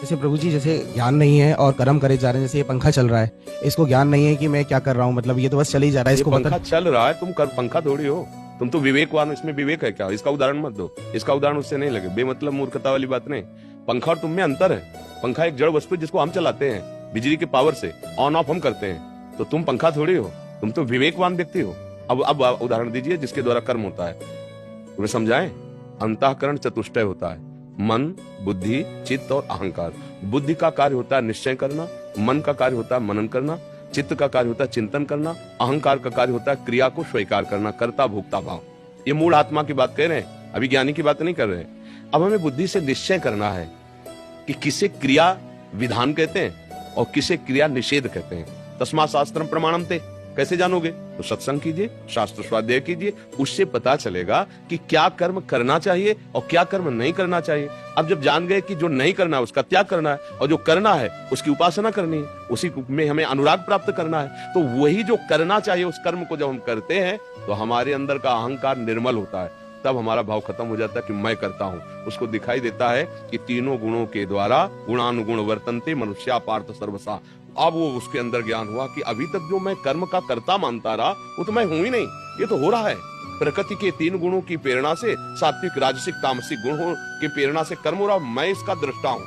जैसे प्रभु जी, जैसे ज्ञान नहीं है और कर्म करे जा रहे हैं, जैसे ये पंखा चल रहा है, इसको ज्ञान नहीं है कि मैं क्या कर रहा हूँ, मतलब ये तो बस चल ही जा रहा है, ये इसको पंखा चल रहा है, तुम कर पंखा थोड़ी हो। तुम तो विवेकवान, इसमें विवेक है क्या? इसका उदाहरण मत दो, इसका उदाहरण उससे नहीं लगे, बेमतलब मूर्खता वाली बात नहीं। पंखा और तुम में अंतर है। पंखा एक जड़ वस्तु जिसको हम चलाते हैं बिजली के पावर से, ऑन ऑफ हम करते हैं, तो तुम पंखा थोड़ी हो, तुम तो विवेकवान व्यक्ति हो। अब उदाहरण दीजिए जिसके द्वारा कर्म होता है, तुम्हें समझाएं। अंतःकरण चतुष्टय होता है, मन, बुद्धि, चित्त और अहंकार। बुद्धि का कार्य होता है निश्चय करना, मन का कार्य होता है मनन करना, चित्त का कार्य होता है चिंतन करना, अहंकार का कार्य होता है क्रिया को स्वीकार करना, कर्ता भोक्ता भाव। ये मूल आत्मा की बात कह रहे हैं, अभी ज्ञानी की बात नहीं कर रहे हैं। अब हमें बुद्धि से निश्चय करना है कि किसे क्रिया विधान कहते हैं और किसे क्रिया निषेध कहते हैं। तस्मात् शास्त्रम प्रमाणम ते, कैसे जानोगे? तो सत्संग कीजिए, शास्त्र स्वाध्याय कीजिए, उससे पता चलेगा कि क्या कर्म करना चाहिए और क्या कर्म नहीं करना चाहिए। अब जब जान गए कि जो नहीं करना है उसका त्याग करना है और जो करना है उसकी उपासना करनी है, उसी में हमें अनुराग प्राप्त करना है, तो वही जो करना चाहिए उस कर्म को जब हम करते हैं तो हमारे अंदर का अहंकार निर्मल होता है। तब हमारा भाव खत्म हो जाता है कि मैं करता हूं। उसको दिखाई देता है कि तीनों गुणों के द्वारा गुणानुगुण वर्तन्ते मनुष्या पार्थ सर्वसा। अब वो उसके अंदर ज्ञान हुआ कि अभी तक जो मैं कर्म का कर्ता मानता रहा वो तो मैं हूं ही नहीं, ये तो हो रहा है। प्रकृति के तीन गुणों की प्रेरणा से, सात्विक राजसिक तामसिक गुणों की प्रेरणा से कर्म हो रहा, मैं इसका दृष्टा हूं।